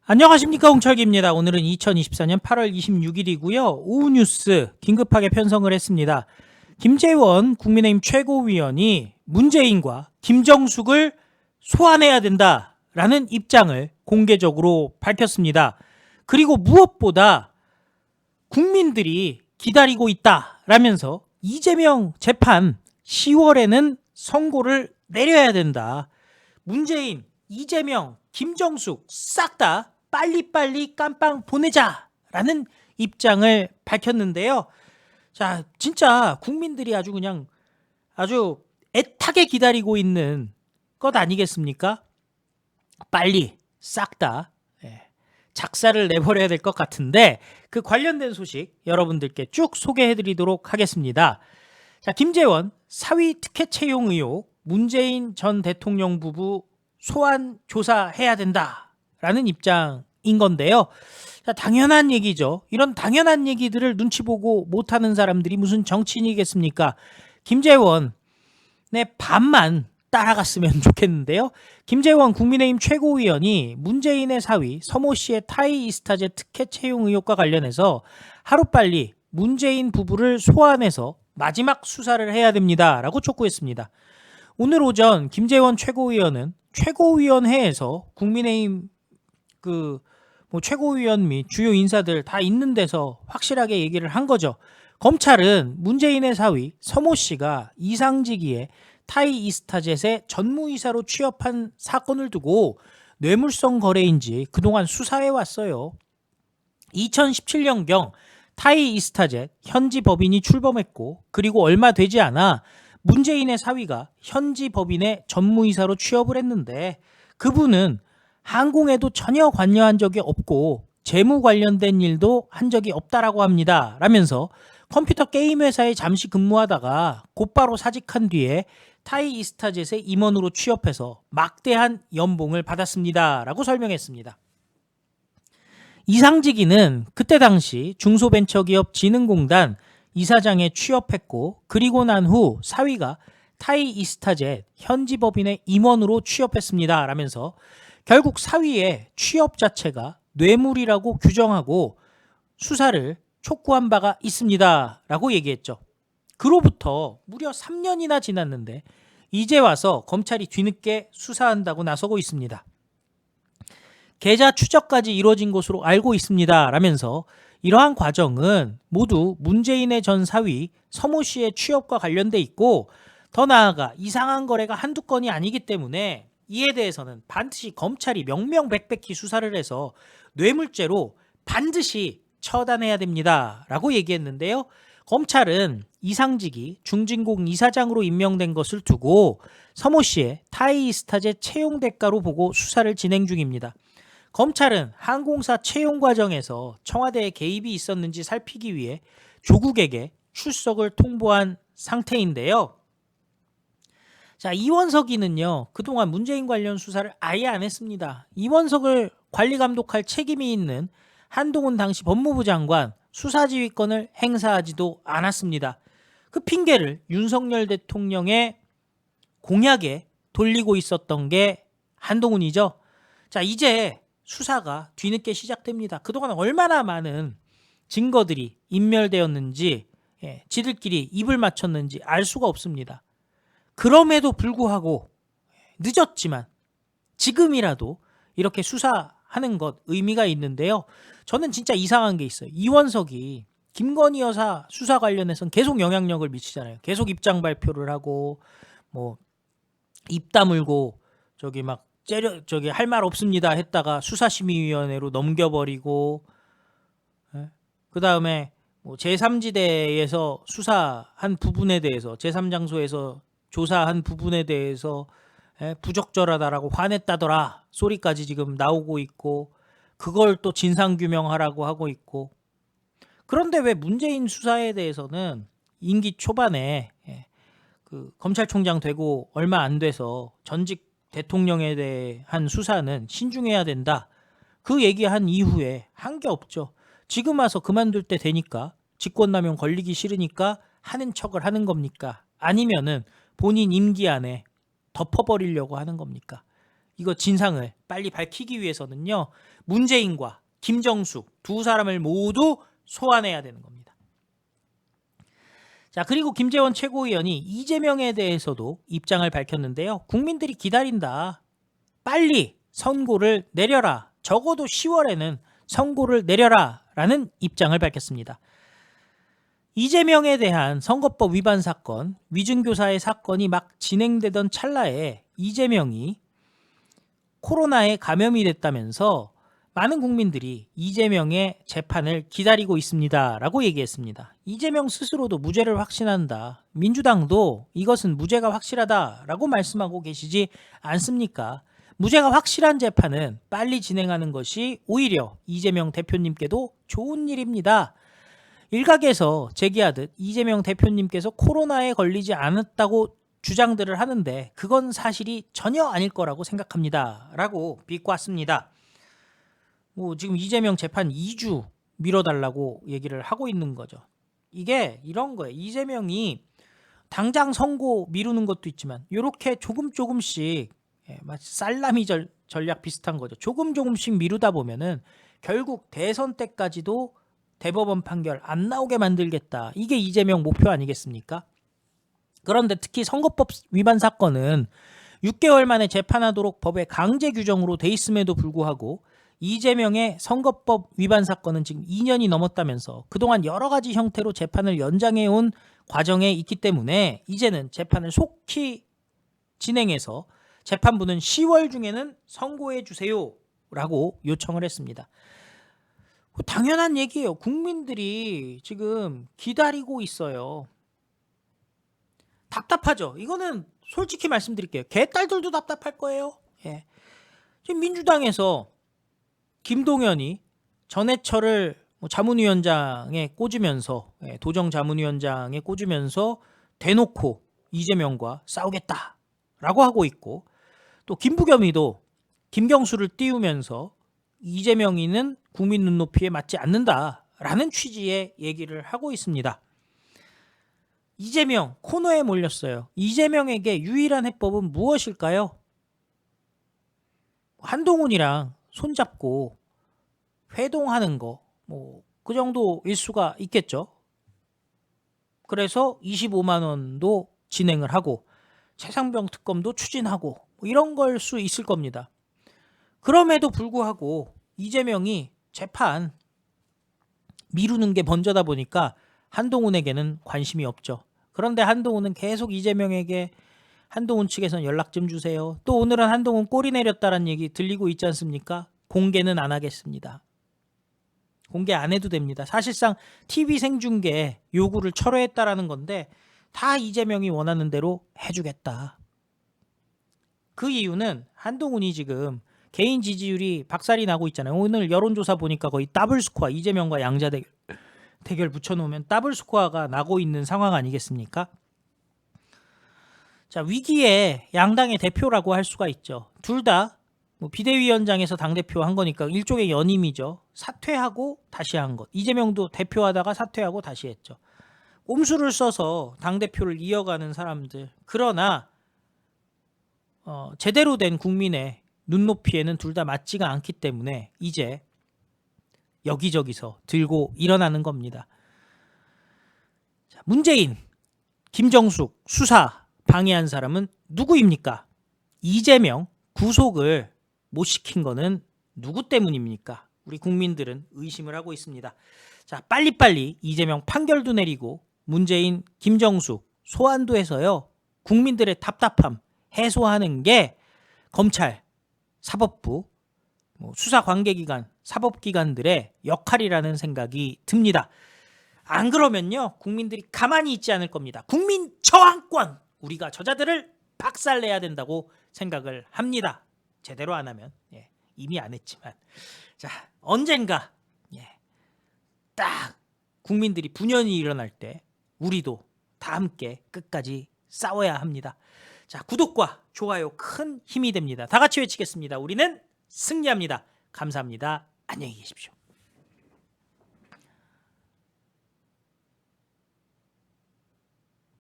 안녕하십니까, 홍철기입니다. 오늘은 2024년 8월 26일이고요. 오후 뉴스 긴급하게 편성을 했습니다. 김재원 국민의힘 최고위원이 문재인과 김정숙을 소환해야 된다라는 입장을 공개적으로 밝혔습니다. 그리고 무엇보다 국민들이 기다리고 있다라면서 이재명 재판 10월에는 선고를 내려야 된다. 문재인, 이재명, 김정숙 싹 다 빨리빨리 깜빵 보내자라는 입장을 밝혔는데요. 자, 진짜 국민들이 아주 애타게 기다리고 있는 것 아니겠습니까? 빨리 싹 다 작사를 내버려야 될 것 같은데 그 관련된 소식 여러분들께 쭉 소개해드리도록 하겠습니다. 자, 김재원 사위 특혜 채용 의혹, 문재인 전 대통령 부부 소환 조사해야 된다라는 입장인 건데요. 자, 당연한 얘기죠. 이런 당연한 얘기들을 눈치 보고 못하는 사람들이 무슨 정치인이겠습니까? 김재원의 반만 따라갔으면 좋겠는데요. 김재원 국민의힘 최고위원이 문재인의 사위 서모 씨의 타이 이스타제 특혜 채용 의혹과 관련해서 하루빨리 문재인 부부를 소환해서 마지막 수사를 해야 됩니다라고 촉구했습니다. 오늘 오전 김재원 최고위원은 최고위원회에서 국민의힘 최고위원 및 주요 인사들 다 있는 데서 확실하게 얘기를 한 거죠. 검찰은 문재인의 사위 서모 씨가 이상직위의 타이 이스타젯의 전무이사로 취업한 사건을 두고 뇌물성 거래인지 그동안 수사해 왔어요. 2017년경 타이 이스타젯 현지 법인이 출범했고 그리고 얼마 되지 않아 문재인의 사위가 현지 법인의 전무이사로 취업을 했는데 그분은 항공에도 전혀 관여한 적이 없고 재무 관련된 일도 한 적이 없다라고 합니다. 라면서 컴퓨터 게임 회사에 잠시 근무하다가 곧바로 사직한 뒤에 타이 이스타젯의 임원으로 취업해서 막대한 연봉을 받았습니다. 라고 설명했습니다. 이상직위는 그때 당시 중소벤처기업 진흥공단 이사장에 취업했고 그리고 난 후 사위가 타이 이스타젯 현지 법인의 임원으로 취업했습니다. 라면서 결국 사위의 취업 자체가 뇌물이라고 규정하고 수사를 촉구한 바가 있습니다. 라고 얘기했죠. 그로부터 무려 3년이나 지났는데 이제 와서 검찰이 뒤늦게 수사한다고 나서고 있습니다. 계좌 추적까지 이루어진 것으로 알고 있습니다. 라면서 이러한 과정은 모두 문재인의 전 사위 서모 씨의 취업과 관련돼 있고 더 나아가 이상한 거래가 한두 건이 아니기 때문에 이에 대해서는 반드시 검찰이 명명백백히 수사를 해서 뇌물죄로 반드시 처단해야 됩니다. 라고 얘기했는데요. 검찰은 이상직이 중진공 이사장으로 임명된 것을 두고 서모 씨의 타이 이스타젯 채용 대가로 보고 수사를 진행 중입니다. 검찰은 항공사 채용 과정에서 청와대의 개입이 있었는지 살피기 위해 조국에게 출석을 통보한 상태인데요. 자, 이원석이는요, 그동안 문재인 관련 수사를 아예 안 했습니다. 이원석을 관리 감독할 책임이 있는 한동훈 당시 법무부 장관 수사지휘권을 행사하지도 않았습니다. 그 핑계를 윤석열 대통령의 공약에 돌리고 있었던 게 한동훈이죠. 자, 이제 수사가 뒤늦게 시작됩니다. 그동안 얼마나 많은 증거들이 인멸되었는지 지들끼리 입을 맞췄는지 알 수가 없습니다. 그럼에도 불구하고 늦었지만 지금이라도 이렇게 수사하는 것 의미가 있는데요. 저는 진짜 이상한 게 있어요. 이원석이 김건희 여사 수사 관련해서는 계속 영향력을 미치잖아요. 계속 입장 발표를 하고 입 다물고 할 말 없습니다 했다가 수사심의위원회로 넘겨버리고 그 다음에 제3지대에서 수사한 부분에 대해서 제3장소에서 조사한 부분에 대해서 부적절하다라고 화냈다더라 소리까지 지금 나오고 있고 그걸 또 진상규명하라고 하고 있고 그런데 왜 문재인 수사에 대해서는 임기 초반에 그 검찰총장 되고 얼마 안 돼서 전직 대통령에 대한 수사는 신중해야 된다. 그 얘기한 이후에 한 게 없죠. 지금 와서 그만둘 때 되니까 직권남용 걸리기 싫으니까 하는 척을 하는 겁니까? 아니면은 본인 임기 안에 덮어버리려고 하는 겁니까? 이거 진상을 빨리 밝히기 위해서는요. 문재인과 김정숙 두 사람을 모두 소환해야 되는 겁니다. 자, 그리고 김재원 최고위원이 이재명에 대해서도 입장을 밝혔는데요. 국민들이 기다린다. 빨리 선고를 내려라. 적어도 10월에는 선고를 내려라. 라는 입장을 밝혔습니다. 이재명에 대한 선거법 위반 사건, 위증교사의 사건이 막 진행되던 찰나에 이재명이 코로나에 감염이 됐다면서 많은 국민들이 이재명의 재판을 기다리고 있습니다. 라고 얘기했습니다. 이재명 스스로도 무죄를 확신한다. 민주당도 이것은 무죄가 확실하다. 라고 말씀하고 계시지 않습니까? 무죄가 확실한 재판은 빨리 진행하는 것이 오히려 이재명 대표님께도 좋은 일입니다. 일각에서 제기하듯 이재명 대표님께서 코로나에 걸리지 않았다고 주장들을 하는데 그건 사실이 전혀 아닐 거라고 생각합니다. 라고 비꼬았습니다. 지금 이재명 재판 2주 미뤄달라고 얘기를 하고 있는 거죠. 이게 이런 거예요. 이재명이 당장 선고 미루는 것도 있지만 이렇게 조금씩 마치 살라미 전략 비슷한 거죠. 조금씩 미루다 보면은 결국 대선 때까지도 대법원 판결 안 나오게 만들겠다. 이게 이재명 목표 아니겠습니까? 그런데 특히 선거법 위반 사건은 6개월 만에 재판하도록 법에 강제 규정으로 돼 있음에도 불구하고 이재명의 선거법 위반 사건은 지금 2년이 넘었다면서 그동안 여러 가지 형태로 재판을 연장해온 과정에 있기 때문에 이제는 재판을 속히 진행해서 재판부는 10월 중에는 선고해 주세요 라고 요청을 했습니다. 당연한 얘기예요. 국민들이 지금 기다리고 있어요. 답답하죠. 이거는 솔직히 말씀드릴게요. 개딸들도 답답할 거예요. 지금 민주당에서 김동연이 전해철을 자문위원장에 꽂으면서 도정 자문위원장에 꽂으면서 대놓고 이재명과 싸우겠다라고 하고 있고 또 김부겸이도 김경수를 띄우면서 이재명이는 국민 눈높이에 맞지 않는다라는 취지의 얘기를 하고 있습니다. 이재명 코너에 몰렸어요. 이재명에게 유일한 해법은 무엇일까요? 한동훈이랑 손잡고 회동하는 거, 그 정도일 수가 있겠죠. 그래서 25만 원도 진행을 하고 최상병 특검도 추진하고 이런 걸 수 있을 겁니다. 그럼에도 불구하고 이재명이 재판 미루는 게 먼저다 보니까 한동훈에게는 관심이 없죠. 그런데 한동훈은 계속 이재명에게 한동훈 측에서는 연락 좀 주세요. 또 오늘은 한동훈 꼬리 내렸다는 얘기 들리고 있지 않습니까? 공개는 안 하겠습니다. 공개 안 해도 됩니다. 사실상 TV 생중계 요구를 철회했다라는 건데 다 이재명이 원하는 대로 해주겠다. 그 이유는 한동훈이 지금 개인 지지율이 박살이 나고 있잖아요. 오늘 여론조사 보니까 거의 더블 스코어, 이재명과 양자 대결 붙여놓으면 더블 스코어가 나고 있는 상황 아니겠습니까? 자, 위기에 양당의 대표라고 할 수가 있죠. 둘 다 비대위원장에서 당대표 한 거니까 일종의 연임이죠. 사퇴하고 다시 한 것. 이재명도 대표하다가 사퇴하고 다시 했죠. 꼼수를 써서 당대표를 이어가는 사람들. 그러나 제대로 된 국민의 눈높이에는 둘 다 맞지가 않기 때문에 이제 여기저기서 들고 일어나는 겁니다. 자, 문재인, 김정숙 수사 방해한 사람은 누구입니까? 이재명 구속을 못 시킨 거는 누구 때문입니까? 우리 국민들은 의심을 하고 있습니다. 자, 빨리빨리 이재명 판결도 내리고 문재인, 김정숙 소환도 해서요. 국민들의 답답함 해소하는 게 검찰, 사법부, 수사관계기관, 사법기관들의 역할이라는 생각이 듭니다. 안 그러면요. 국민들이 가만히 있지 않을 겁니다. 국민 저항권! 우리가 저자들을 박살내야 된다고 생각을 합니다. 제대로 안 하면. 이미 안 했지만. 자, 언젠가 딱 국민들이 분연이 일어날 때 우리도 다 함께 끝까지 싸워야 합니다. 자, 구독과 좋아요 큰 힘이 됩니다. 다 같이 외치겠습니다. 우리는 승리합니다. 감사합니다. 안녕히 계십시오.